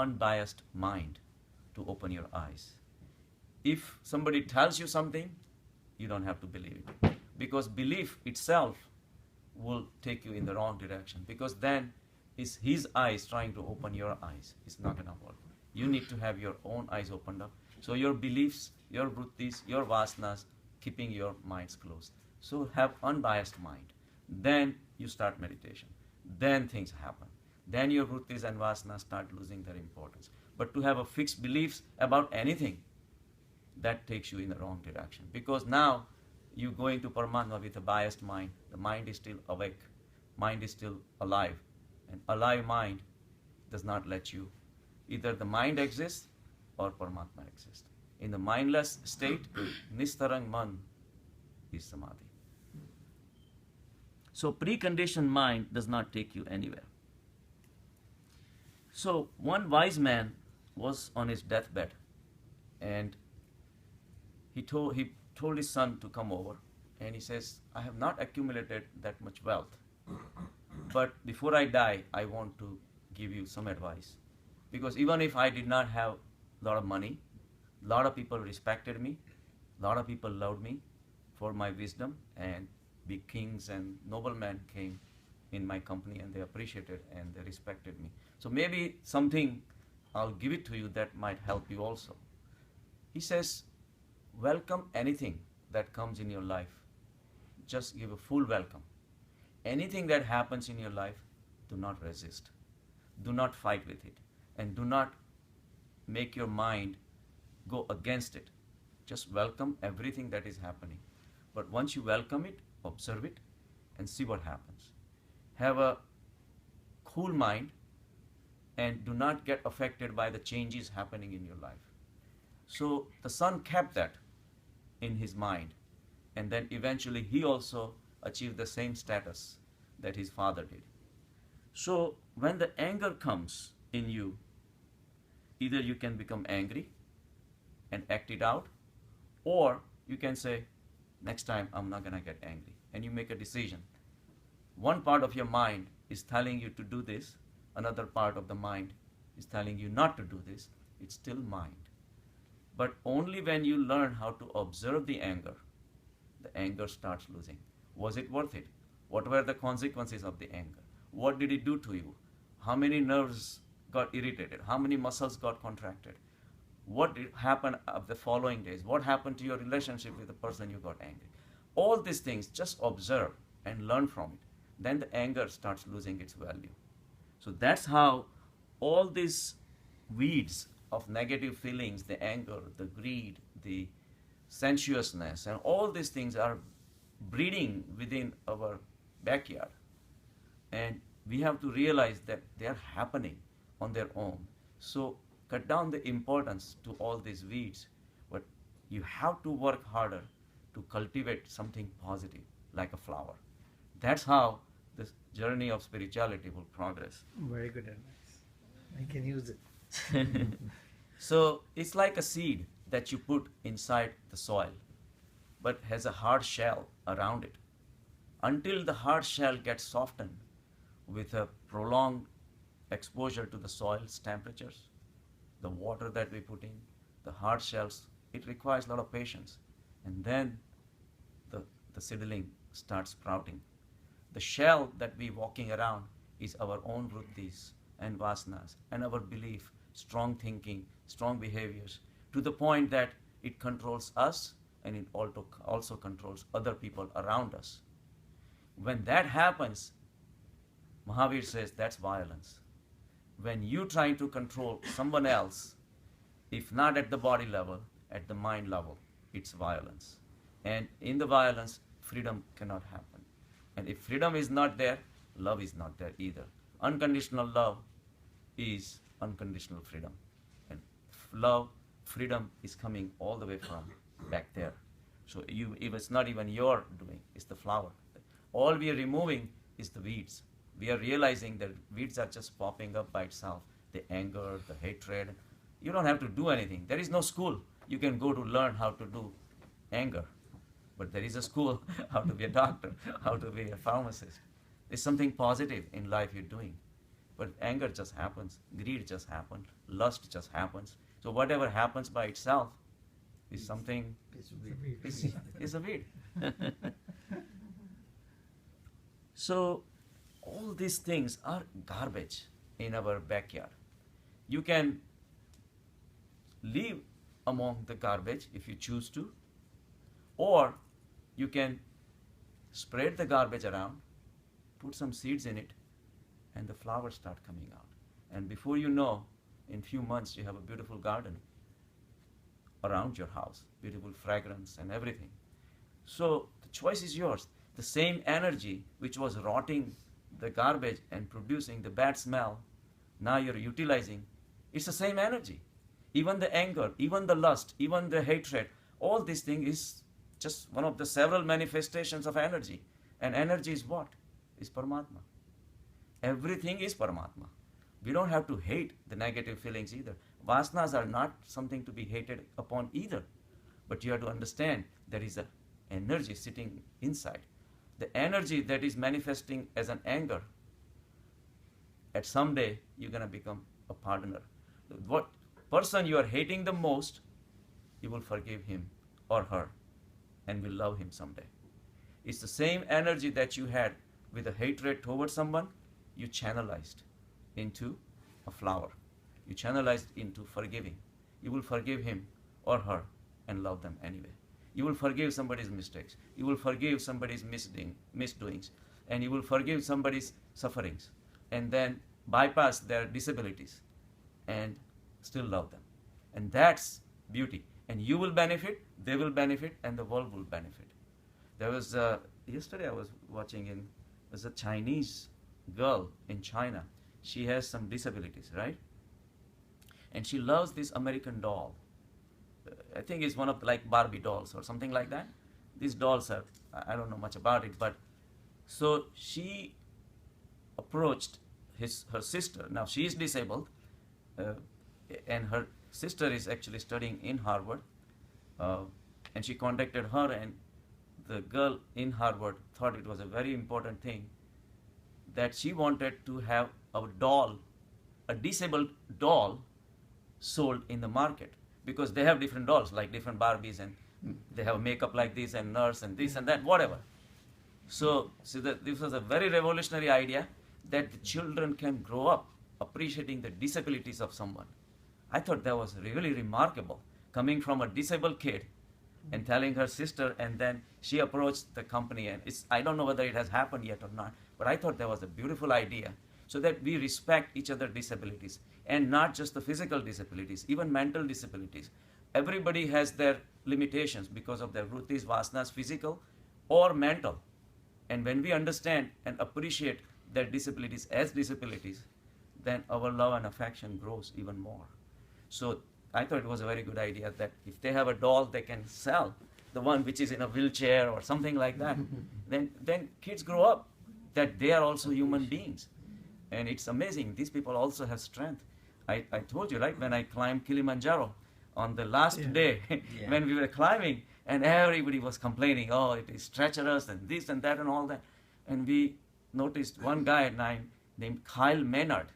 unbiased mind to open your eyes. If somebody tells you something, you don't have to believe it. Because belief itself will take you in the wrong direction. Because then it's his eyes trying to open your eyes. It's not going to work. You need to have your own eyes opened up. So your beliefs, your vrittis, your vasanas, keeping your minds closed. So have unbiased mind. Then you start meditation. Then things happen. Then your vrittis and vasanas start losing their importance. But to have a fixed beliefs about anything, that takes you in the wrong direction. Because now you're going to Paramatma with a biased mind. The mind is still awake. Mind is still alive. And alive mind does not let you. Either the mind exists or Paramatma exists. In the mindless state, Nistarang Man is Samadhi. So preconditioned mind does not take you anywhere. So one wise man was on his deathbed, and he told his son to come over, and he says, I have not accumulated that much wealth, but before I die, I want to give you some advice. Because even if I did not have a lot of money, a lot of people respected me, a lot of people loved me for my wisdom, and big kings and noblemen came in my company and they appreciated and they respected me. So maybe something, I'll give it to you that might help you also. He says, welcome anything that comes in your life. Just give a full welcome. Anything that happens in your life, do not resist. Do not fight with it. And do not make your mind go against it. Just welcome everything that is happening. But once you welcome it, observe it, and see what happens. Have a cool mind and do not get affected by the changes happening in your life. So the son kept that in his mind, and then eventually he also achieved the same status that his father did. So when the anger comes in you, either you can become angry and act it out, or you can say, next time I'm not going to get angry. And you make a decision. One part of your mind is telling you to do this, another part of the mind is telling you not to do this. It's still mind. But only when you learn how to observe the anger starts losing. Was it worth it? What were the consequences of the anger? What did it do to you? How many nerves got irritated? How many muscles got contracted? What did happen of the following days? What happened to your relationship with the person you got angry? All these things, just observe and learn from it. Then the anger starts losing its value. So that's how all these weeds of negative feelings, the anger, the greed, the sensuousness, and all these things are breeding within our backyard. And we have to realize that they are happening on their own. So cut down the importance to all these weeds, but you have to work harder to cultivate something positive, like a flower. That's how the journey of spirituality will progress. Very good advice. I can use it. So it's like a seed that you put inside the soil, but has a hard shell around it. Until the hard shell gets softened with a prolonged exposure to the soil's temperatures, the water that we put in, the hard shells, it requires a lot of patience. And then the seedling starts sprouting. The shell that we walking around is our own vrittis and vasanas and our belief, strong thinking, strong behaviors, to the point that it controls us and it also controls other people around us. When that happens, Mahavir says that's violence. When you trying to control someone else, if not at the body level, at the mind level, it's violence. And in the violence, freedom cannot happen. And if freedom is not there, love is not there either. Unconditional love is unconditional freedom. And love, freedom is coming all the way from back there. So if it's not even your doing, it's the flower. All we are removing is the weeds. We are realizing that weeds are just popping up by itself. The anger, the hatred. You don't have to do anything. There is no school you can go to learn how to do anger. But there is a school how to be a doctor, how to be a pharmacist. There's something positive in life you're doing. But anger just happens, greed just happens, lust just happens. So whatever happens by itself is something, It's weird. is a weed. So all these things are garbage in our backyard. You can live among the garbage if you choose to, or you can spread the garbage around, put some seeds in it, and the flowers start coming out. And before you know, in few months you have a beautiful garden around your house, beautiful fragrance and everything. So the choice is yours. The same energy which was rotting the garbage and producing the bad smell, now you're utilizing. It's the same energy. Even the anger, even the lust, even the hatred, all these things is just one of the several manifestations of energy. And energy is what? Is Paramatma. Everything is Paramatma. We don't have to hate the negative feelings either. Vasanas are not something to be hated upon either. But you have to understand there is an energy sitting inside. The energy that is manifesting as an anger, at some day you're going to become a pardoner. What person you are hating the most, you will forgive him or her and will love him someday. It's the same energy that you had with a hatred towards someone, you channelized into a flower. You channelized into forgiving. You will forgive him or her and love them anyway. You will forgive somebody's mistakes. You will forgive somebody's misdoings. And you will forgive somebody's sufferings. And then bypass their disabilities and still love them. And that's beauty. And you will benefit, they will benefit, and the world will benefit. There was, yesterday I was watching, there's a Chinese girl in China. She has some disabilities, right? And she loves this American doll. I think it's one of the, like Barbie dolls or something like that. These dolls are, I don't know much about it, but so she approached her sister. Now she is disabled, and her sister is actually studying in Harvard, and she contacted her, and the girl in Harvard thought it was a very important thing that she wanted to have a doll, a disabled doll, sold in the market, because they have different dolls, like different Barbies, and they have makeup like this and nurse and this and that, whatever. So this was a very revolutionary idea that the children can grow up appreciating the disabilities of someone. I thought that was really remarkable, coming from a disabled kid and telling her sister, and then she approached the company, and I don't know whether it has happened yet or not, but I thought that was a beautiful idea, so that we respect each other's disabilities, and not just the physical disabilities, even mental disabilities. Everybody has their limitations because of their vrittis, vasanas, physical or mental. And when we understand and appreciate their disabilities as disabilities, then our love and affection grows even more. So I thought it was a very good idea that if they have a doll, they can sell the one which is in a wheelchair or something like that. Then kids grow up that they are also human beings. And it's amazing. These people also have strength. I told you, right, when I climbed Kilimanjaro, on the last day, when we were climbing, and everybody was complaining, oh, it is treacherous and this and that and all that. And we noticed one guy named Kyle Maynard.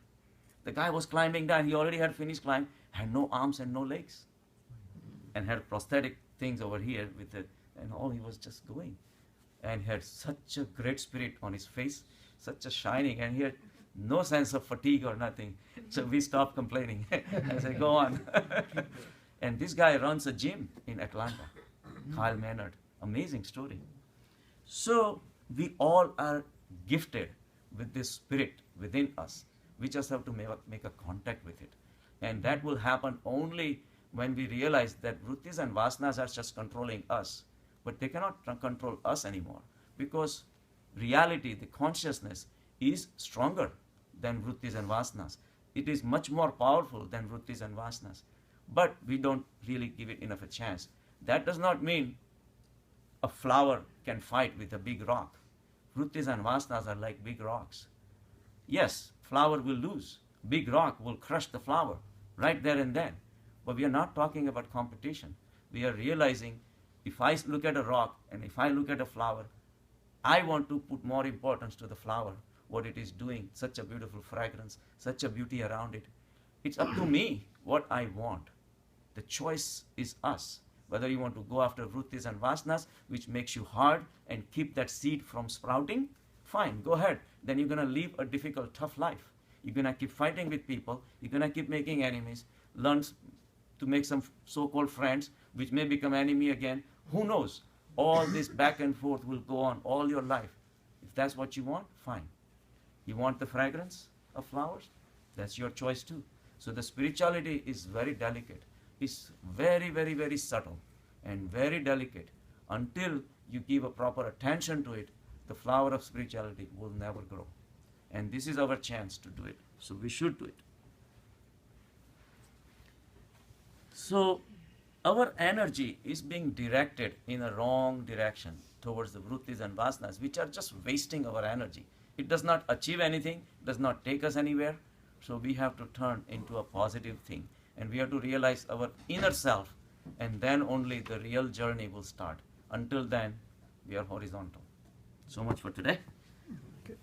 The guy was climbing down. He already had finished climbing, had no arms and no legs, and had prosthetic things over here and all. He was just going, and had such a great spirit on his face, such a shining, and he had no sense of fatigue or nothing. So we stopped complaining. I said, go on. And this guy runs a gym in Atlanta, Kyle Maynard. Amazing story. So we all are gifted with this spirit within us. We just have to make a contact with it. And that will happen only when we realize that vrittis and vasanas are just controlling us. But they cannot control us anymore, because reality, the consciousness, is stronger than vrittis and vasanas. It is much more powerful than vrittis and vasanas. But we don't really give it enough a chance. That does not mean a flower can fight with a big rock. Vrittis and vasanas are like big rocks. Yes, flower will lose. Big rock will crush the flower right there and then. But we are not talking about competition. We are realizing, if I look at a rock and if I look at a flower, I want to put more importance to the flower what it is doing, such a beautiful fragrance, such a beauty around it. It's up to me what I want. The choice is us. Whether you want to go after vrittis and vasanas, which makes you hard and keep that seed from sprouting, fine, go ahead. Then you're going to live a difficult, tough life. You're going to keep fighting with people. You're going to keep making enemies. Learn to make some so-called friends, which may become enemy again. Who knows? All this back and forth will go on all your life. If that's what you want, fine. You want the fragrance of flowers? That's your choice too. So the spirituality is very delicate. It's very, very, very subtle and very delicate. Until you give a proper attention to it, the flower of spirituality will never grow. And this is our chance to do it. So we should do it. So our energy is being directed in a wrong direction towards the vrittis and vasanas, which are just wasting our energy. It does not achieve anything, does not take us anywhere. So we have to turn into a positive thing. And we have to realize our inner self, and then only the real journey will start. Until then, we are horizontal. So much for today. Good.